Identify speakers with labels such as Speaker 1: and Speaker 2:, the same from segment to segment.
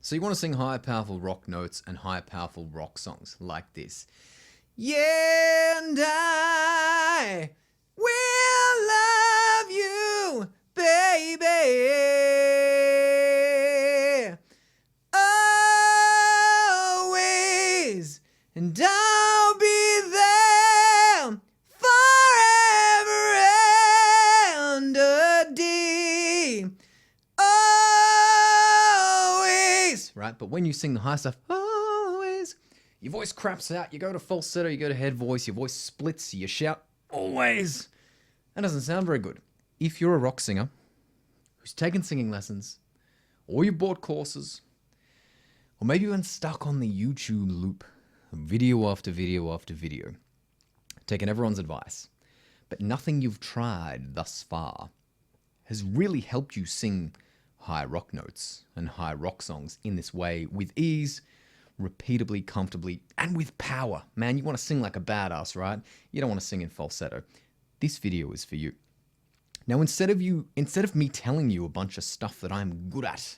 Speaker 1: So you want to sing high, powerful rock notes and high, powerful rock songs like this. Yeah, and I will love you, baby, always, and I'll be there forever and a day, always, right? But when you sing the high stuff, always, your voice craps out, you go to falsetto, you go to head voice, your voice splits, you shout, always. That doesn't sound very good. If you're a rock singer who's taken singing lessons, or you bought courses, or maybe you've been stuck on the YouTube loop, video after video after video, taking everyone's advice, but nothing you've tried thus far has really helped you sing high rock notes and high rock songs in this way with ease, repeatably, comfortably, and with power. Man, you want to sing like a badass, right? You don't want to sing in falsetto. This video is for you. Now, instead of me telling you a bunch of stuff that I'm good at,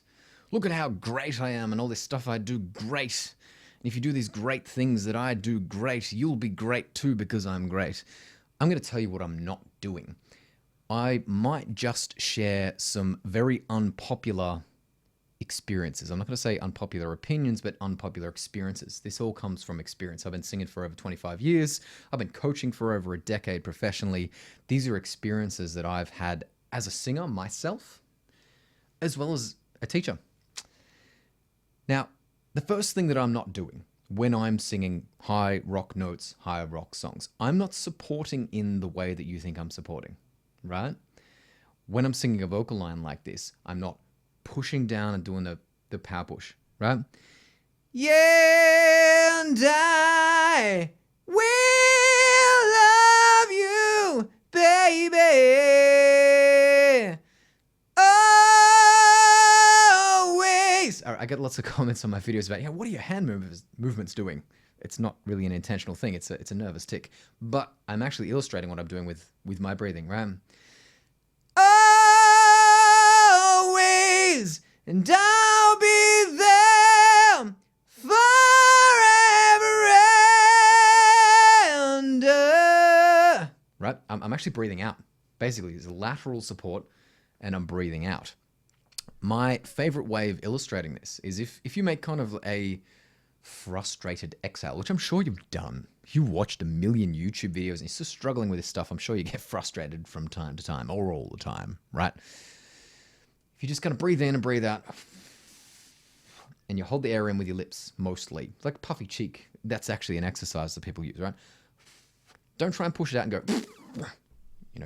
Speaker 1: look at how great I am and all this stuff I do great. And if you do these great things that I do great, you'll be great too because I'm great. I'm going to tell you what I'm not doing. I might just share some very unpopular experiences. I'm not going to say unpopular opinions, but unpopular experiences. This all comes from experience. I've been singing for over 25 years. I've been coaching for over a decade professionally. These are experiences that I've had as a singer myself, as well as a teacher. Now, the first thing that I'm not doing when I'm singing high rock notes, high rock songs, I'm not supporting in the way that you think I'm supporting, right? When I'm singing a vocal line like this, I'm not pushing down and doing the power push, right? Yeah, and I will love you, baby, always. All right, I get lots of comments on my videos about, what are your hand movements doing? It's not really an intentional thing. It's a nervous tick. But I'm actually illustrating what I'm doing with my breathing, right? Always, and I'll be there forever and right? I'm actually breathing out. Basically, there's a lateral support, and I'm breathing out. My favorite way of illustrating this is if you make kind of a frustrated exhale, which I'm sure you've done. You watched a million YouTube videos and you're still struggling with this stuff. I'm sure you get frustrated from time to time or all the time, right? If you just kind of breathe in and breathe out and you hold the air in with your lips mostly, it's like puffy cheek. That's actually an exercise that people use, right? Don't try and push it out and go,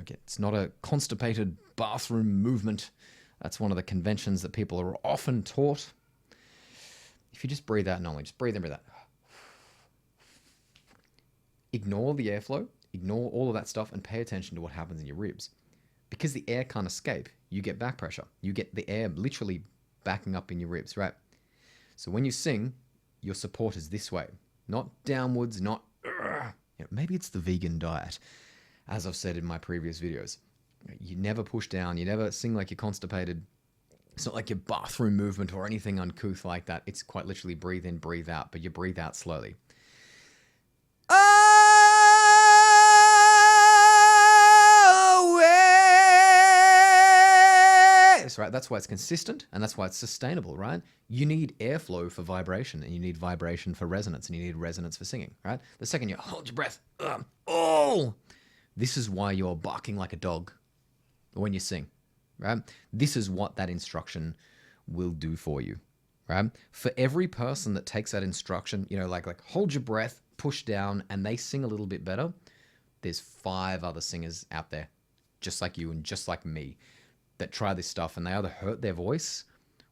Speaker 1: it's not a constipated bathroom movement. That's one of the conventions that people are often taught. If you just breathe out normally, just breathe in, breathe out. Ignore the airflow, ignore all of that stuff, and pay attention to what happens in your ribs. Because the air can't escape, you get back pressure. You get the air literally backing up in your ribs, right? So when you sing, your support is this way. Not downwards, not... maybe it's the vegan diet, as I've said in my previous videos. You never push down, you never sing like you're constipated. It's not like your bathroom movement or anything uncouth like that. It's quite literally breathe in, breathe out, but you breathe out slowly. Always! Right? That's why it's consistent and that's why it's sustainable, right? You need airflow for vibration and you need vibration for resonance and you need resonance for singing, right? The second you hold your breath, this is why you're barking like a dog when you sing. Right? This is what that instruction will do for you, right? For every person that takes that instruction, like hold your breath, push down, and they sing a little bit better, there's 5 other singers out there, just like you and just like me, that try this stuff and they either hurt their voice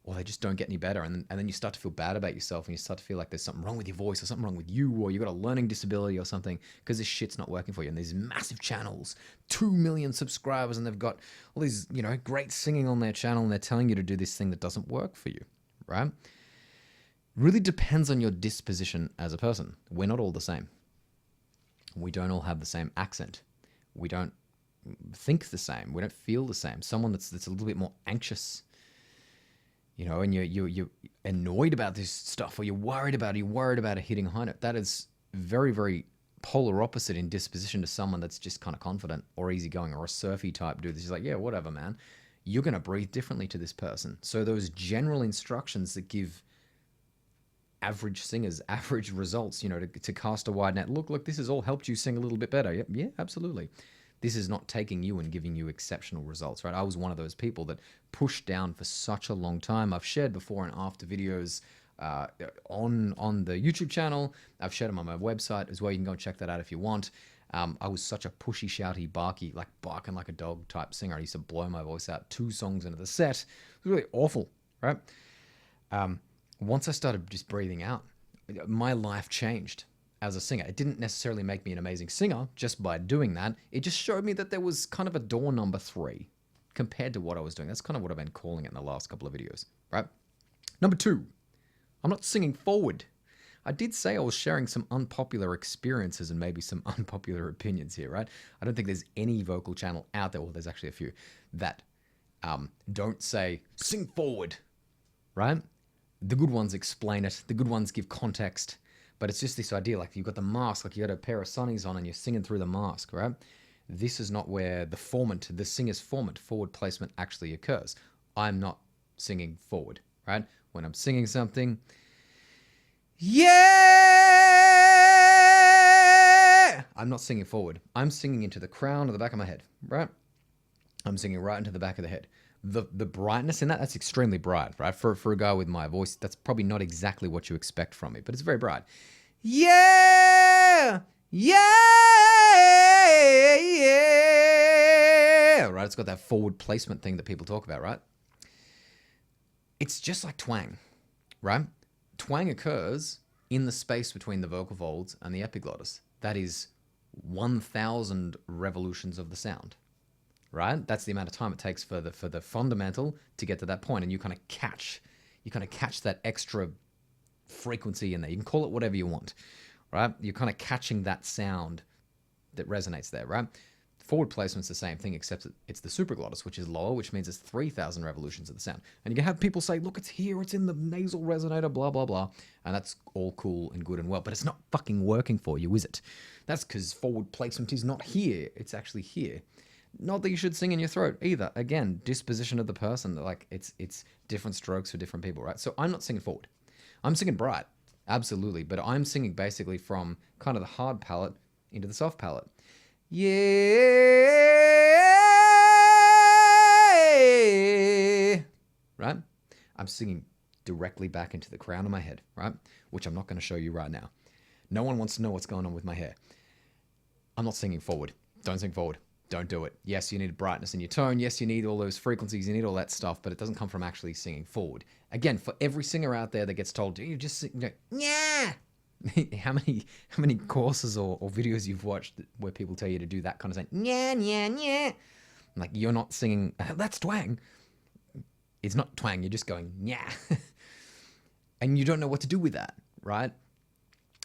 Speaker 1: or they just don't get any better. And then you start to feel bad about yourself and you start to feel like there's something wrong with your voice or something wrong with you or you've got a learning disability or something because this shit's not working for you. And these massive channels, 2 million subscribers, and they've got all these, great singing on their channel and they're telling you to do this thing that doesn't work for you, right? Really depends on your disposition as a person. We're not all the same. We don't all have the same accent. We don't think the same. We don't feel the same. Someone that's a little bit more anxious you know, and you're annoyed about this stuff, or you're worried about it hitting a high note. That is very, very polar opposite in disposition to someone that's just kind of confident or easygoing or a surfy type dude. That's just like, yeah, whatever, man. You're going to breathe differently to this person. So those general instructions that give average singers average results, you know, to cast a wide net. Look, this has all helped you sing a little bit better. Yeah, absolutely. This is not taking you and giving you exceptional results, right? I was one of those people that pushed down for such a long time. I've shared before and after videos on the YouTube channel. I've shared them on my website as well. You can go and check that out if you want. I was such a pushy, shouty, barky, like barking like a dog type singer. I used to blow my voice out 2 songs into the set. It was really awful, right? Once I started just breathing out, my life changed as a singer. It didn't necessarily make me an amazing singer just by doing that. It just showed me that there was kind of a door number 3 compared to what I was doing. That's kind of what I've been calling it in the last couple of videos, right? Number 2, I'm not singing forward. I did say I was sharing some unpopular experiences and maybe some unpopular opinions here, right? I don't think there's any vocal channel out there, well, there's actually a few, that don't say, sing forward, right? The good ones explain it. The good ones give context. But it's just this idea, like you've got the mask, like you got a pair of sunnies on and you're singing through the mask, right? This is not where the singer's forward placement actually occurs. I'm not singing forward, right? When I'm singing something, yeah, I'm not singing forward. I'm singing into the crown or the back of my head, right? I'm singing right into the back of the head. The brightness in that's extremely bright, right? For a guy with my voice, that's probably not exactly what you expect from me, but it's very bright. Yeah! Yeah! Yeah! Right? It's got that forward placement thing that people talk about, right? It's just like twang, right? Twang occurs in the space between the vocal folds and the epiglottis. That is 1,000 revolutions of the sound. Right? That's the amount of time it takes for the fundamental to get to that point, and you kind of catch that extra frequency in there. You can call it whatever you want, right? You're kind of catching that sound that resonates there, right? Forward placement's the same thing, except it's the supraglottis, which is lower, which means it's 3,000 revolutions of the sound. And you can have people say, look, it's here, it's in the nasal resonator, blah, blah, blah. And that's all cool and good and well, but it's not fucking working for you, is it? That's because forward placement is not here. It's actually here. Not that you should sing in your throat either. Again, disposition of the person. Like it's different strokes for different people, right? So I'm not singing forward. I'm singing bright, absolutely. But I'm singing basically from kind of the hard palate into the soft palate. Yeah. Right? I'm singing directly back into the crown of my head, right? Which I'm not going to show you right now. No one wants to know what's going on with my hair. I'm not singing forward. Don't sing forward. Don't do it. Yes, you need brightness in your tone. Yes, you need all those frequencies. You need all that stuff, but it doesn't come from actually singing forward. Again, for every singer out there that gets told, you just sing, yeah. How many courses or videos you've watched where people tell you to do that kind of thing? Yeah, yeah, yeah. Like you're not singing. That's twang. It's not twang. You're just going yeah, and you don't know what to do with that, right?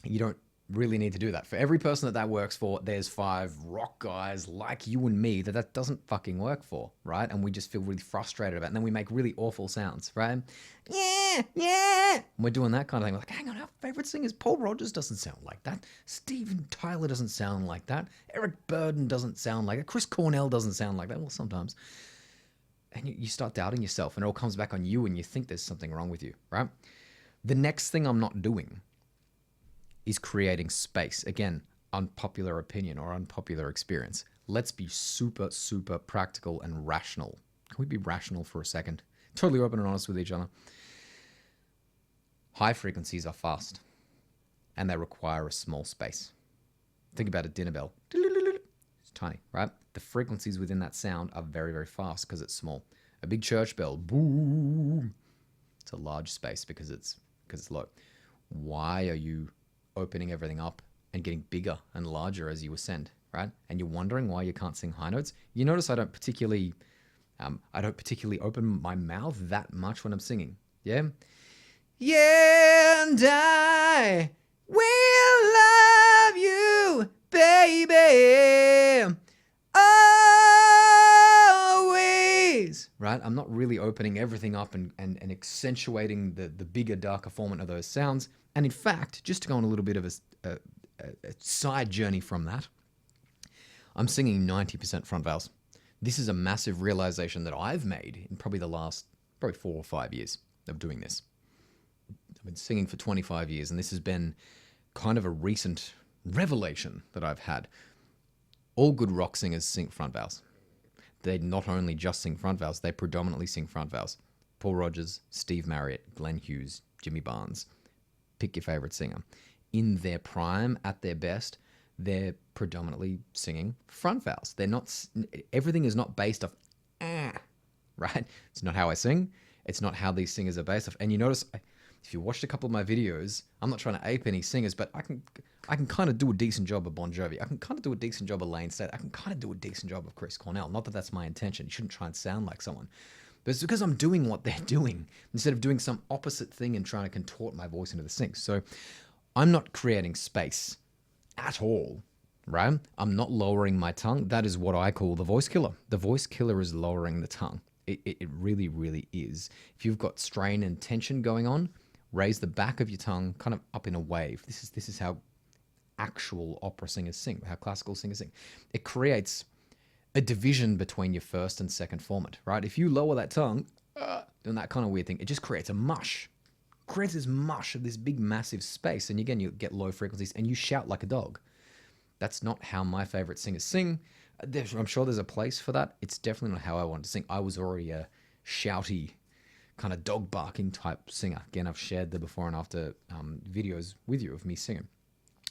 Speaker 1: You don't really need to do that. For every person that works for, there's 5 rock guys like you and me that doesn't fucking work for, right? And we just feel really frustrated about it. And then we make really awful sounds, right? Yeah, yeah. And we're doing that kind of thing. We're like, hang on, our favorite singers, Paul Rodgers doesn't sound like that. Steven Tyler doesn't sound like that. Eric Burden doesn't sound like it. Chris Cornell doesn't sound like that. Well, sometimes. And you start doubting yourself and it all comes back on you and you think there's something wrong with you, right? The next thing I'm not doing is creating space. Again, unpopular opinion or unpopular experience. Let's be super, super practical and rational. Can we be rational for a second? Totally open and honest with each other. High frequencies are fast and they require a small space. Think about a dinner bell. It's tiny, right? The frequencies within that sound are very, very fast because it's small. A big church bell, boom. It's a large space because it's low. Why are you opening everything up and getting bigger and larger as you ascend, right? And you're wondering why you can't sing high notes. You notice I don't particularly open my mouth that much when I'm singing. Yeah? Yeah, and I will love you, baby, always. Right? right? I'm not really opening everything up and accentuating the bigger, darker format of those sounds. And in fact, just to go on a little bit of a side journey from that, I'm singing 90% front vowels. This is a massive realization that I've made in probably the last 4 or 5 years of doing this. I've been singing for 25 years, and this has been kind of a recent revelation that I've had. All good rock singers sing front vowels. They not only just sing front vowels, they predominantly sing front vowels. Paul Rodgers, Steve Marriott, Glenn Hughes, Jimmy Barnes. Pick your favorite singer. In their prime, at their best, they're predominantly singing front vowels. They're not, everything is not based off, right? It's not how I sing. It's not how these singers are based off. And you notice, if you watched a couple of my videos, I'm not trying to ape any singers, but I can kind of do a decent job of Bon Jovi. I can kind of do a decent job of Lane State. I can kind of do a decent job of Chris Cornell. Not that that's my intention. You shouldn't try and sound like someone. But it's because I'm doing what they're doing instead of doing some opposite thing and trying to contort my voice into the sync. So I'm not creating space at all, right? I'm not lowering my tongue. That is what I call the voice killer. The voice killer is lowering the tongue. It really, really is. If you've got strain and tension going on, raise the back of your tongue kind of up in a wave. This is how actual opera singers sing, how classical singers sing. It creates a division between your first and second format, right? If you lower that tongue, doing that kind of weird thing, it just creates a mush. Creates this mush of this big, massive space. And again, you get low frequencies and you shout like a dog. That's not how my favorite singers sing. I'm sure there's a place for that. It's definitely not how I want to sing. I was already a shouty, kind of dog barking type singer. Again, I've shared the before and after videos with you of me singing.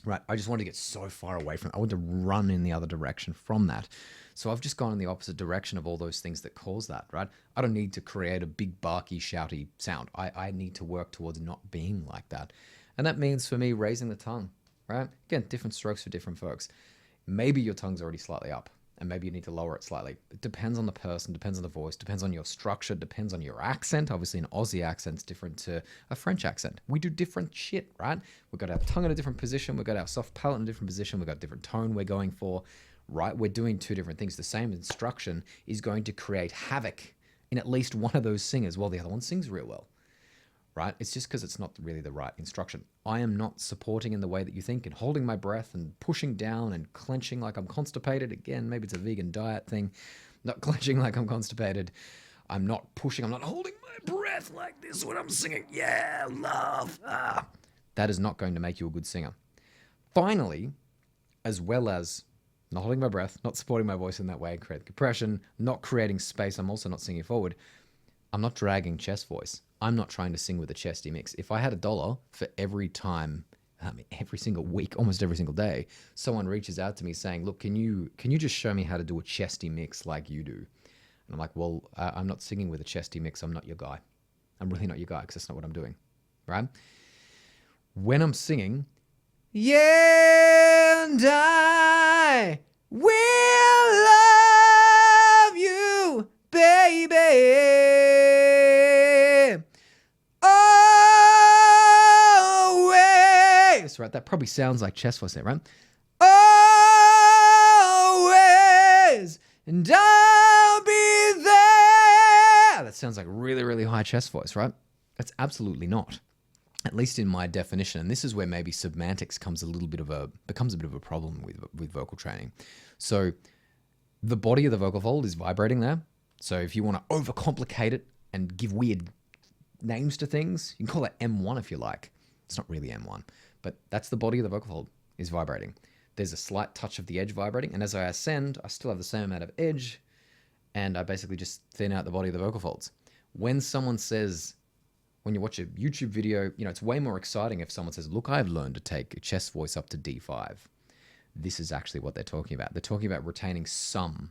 Speaker 1: Right, I just wanted to get so far away from it. I wanted to run in the other direction from that. So I've just gone in the opposite direction of all those things that cause that, right? I don't need to create a big, barky, shouty sound. I need to work towards not being like that. And that means for me, raising the tongue, right? Again, different strokes for different folks. Maybe your tongue's already slightly up, and maybe you need to lower it slightly. It depends on the person, depends on the voice, depends on your structure, depends on your accent. Obviously, an Aussie accent's different to a French accent. We do different shit, right? We've got our tongue in a different position. We've got our soft palate in a different position. We've got a different tone we're going for, right? We're doing two different things. The same instruction is going to create havoc in at least one of those singers while the other one sings real well, right? It's just because it's not really the right instruction. I am not supporting in the way that you think and holding my breath and pushing down and clenching like I'm constipated. Again, maybe it's a vegan diet thing. Not clenching like I'm constipated. I'm not pushing. I'm not holding my breath like this when I'm singing. Yeah, love. That is not going to make you a good singer. Finally, as well as not holding my breath, not supporting my voice in that way, create compression, not creating space, I'm also not singing forward. I'm not dragging chest voice. I'm not trying to sing with a chesty mix. If I had $1 for every time, every single week, almost every single day, someone reaches out to me saying, look, can you just show me how to do a chesty mix like you do? And I'm like, well, I'm not singing with a chesty mix. I'm not your guy. I'm really not your guy because that's not what I'm doing, right? When I'm singing, yeah, and I will love you, baby, always. Right, that probably sounds like chest voice there, right? Always, and I'll be there. That sounds like really, really high chest voice, right? That's absolutely not. At least in my definition, and this is where maybe semantics becomes a bit of a problem with vocal training. So the body of the vocal fold is vibrating there. So if you want to overcomplicate it and give weird names to things, you can call it M1 if you like. It's not really M1, but that's the body of the vocal fold is vibrating. There's a slight touch of the edge vibrating, and as I ascend, I still have the same amount of edge, and I basically just thin out the body of the vocal folds. When someone says, when you watch a YouTube video, it's way more exciting if someone says, look, I've learned to take a chest voice up to D5. This is actually what they're talking about. They're talking about retaining some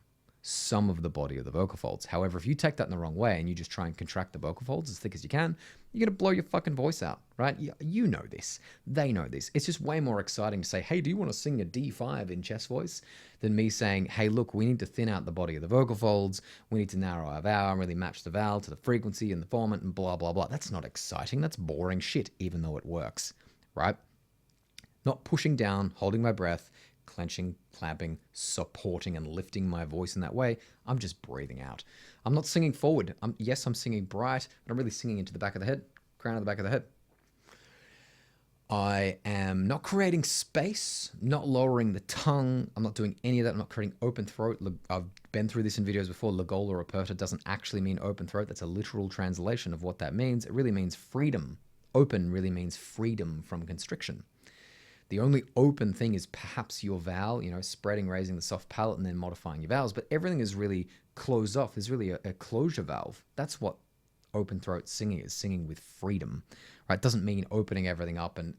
Speaker 1: of the body of the vocal folds. However, if you take that in the wrong way and you just try and contract the vocal folds as thick as you can, you're going to blow your fucking voice out, right? You know this. They know this. It's just way more exciting to say, hey, do you want to sing a D5 in chest voice than me saying, hey, look, we need to thin out the body of the vocal folds. We need to narrow our vowel and really match the vowel to the frequency and the format and blah, blah, blah. That's not exciting. That's boring shit, even though it works, right? Not pushing down, holding my breath, clenching, clamping, supporting, and lifting my voice in that way. I'm just breathing out. I'm not singing forward. Yes, I'm singing bright, but I'm really singing into the back of the head, crown of the back of the head. I am not creating space, not lowering the tongue. I'm not doing any of that. I'm not creating open throat. I've been through this in videos before. Lagola aperta doesn't actually mean open throat. That's a literal translation of what that means. It really means freedom. Open really means freedom from constriction. The only open thing is perhaps your vowel, spreading, raising the soft palate, and then modifying your vowels. But everything is really closed off. There's really a closure valve. That's what open throat singing is, singing with freedom. Right? It doesn't mean opening everything up and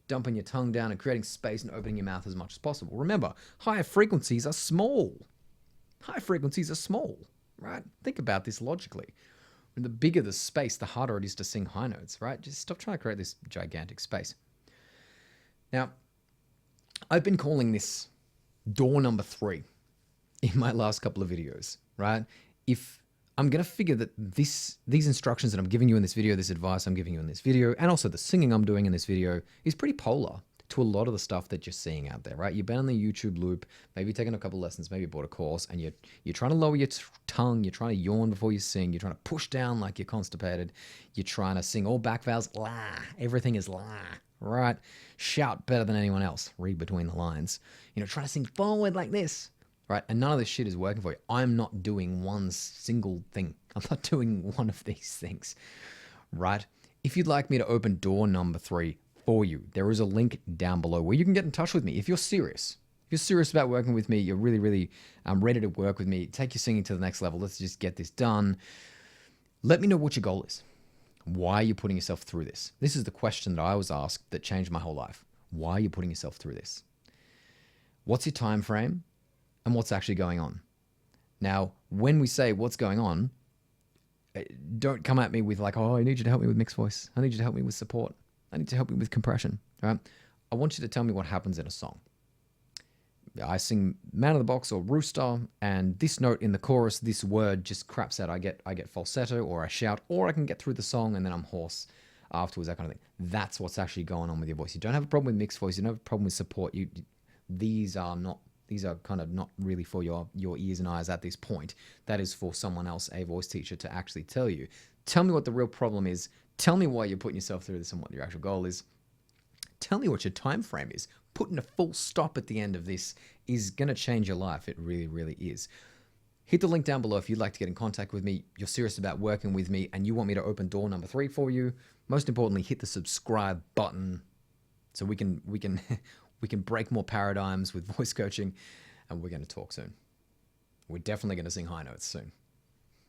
Speaker 1: dumping your tongue down and creating space and opening your mouth as much as possible. Remember, higher frequencies are small. High frequencies are small, right? Think about this logically. The bigger the space, the harder it is to sing high notes, right? Just stop trying to create this gigantic space. Now, I've been calling this door number 3 in my last couple of videos, right? If I'm going to figure that these instructions that I'm giving you in this video, this advice I'm giving you in this video, and also the singing I'm doing in this video is pretty polar to a lot of the stuff that you're seeing out there, right? You've been on the YouTube loop, maybe taken a couple lessons, maybe bought a course, and you're trying to lower your tongue, you're trying to yawn before you sing, you're trying to push down like you're constipated, you're trying to sing all back vowels, la, everything is la, right? Shout better than anyone else, read between the lines. Trying to sing forward like this, right? And none of this shit is working for you. I'm not doing one single thing. I'm not doing one of these things, right? If you'd like me to open door number 3 for you, there is a link down below where you can get in touch with me. If you're serious about working with me, you're really, really ready to work with me, take your singing to the next level. Let's just get this done. Let me know what your goal is. Why are you putting yourself through this? This is the question that I was asked that changed my whole life. Why are you putting yourself through this? What's your time frame? And what's actually going on? Now, when we say what's going on, don't come at me with like, oh, I need you to help me with mixed voice. I need you to help me with support. I need to help you with compression, right? I want you to tell me what happens in a song. I sing Man of the Box or Rooster, and this note in the chorus, this word just craps out. I get falsetto, or I shout, or I can get through the song and then I'm hoarse afterwards, that kind of thing. That's what's actually going on with your voice. You don't have a problem with mixed voice. You don't have a problem with support. These are kind of not really for your ears and eyes at this point. That is for someone else, a voice teacher, to actually tell you. Tell me what the real problem is. Tell me why you're putting yourself through this and what your actual goal is. Tell me what your time frame is. Putting a full stop at the end of this is going to change your life. It really, really is. Hit the link down below if you'd like to get in contact with me, you're serious about working with me, and you want me to open door number 3 for you. Most importantly, hit the subscribe button so we can break more paradigms with voice coaching, and we're going to talk soon. We're definitely going to sing high notes soon.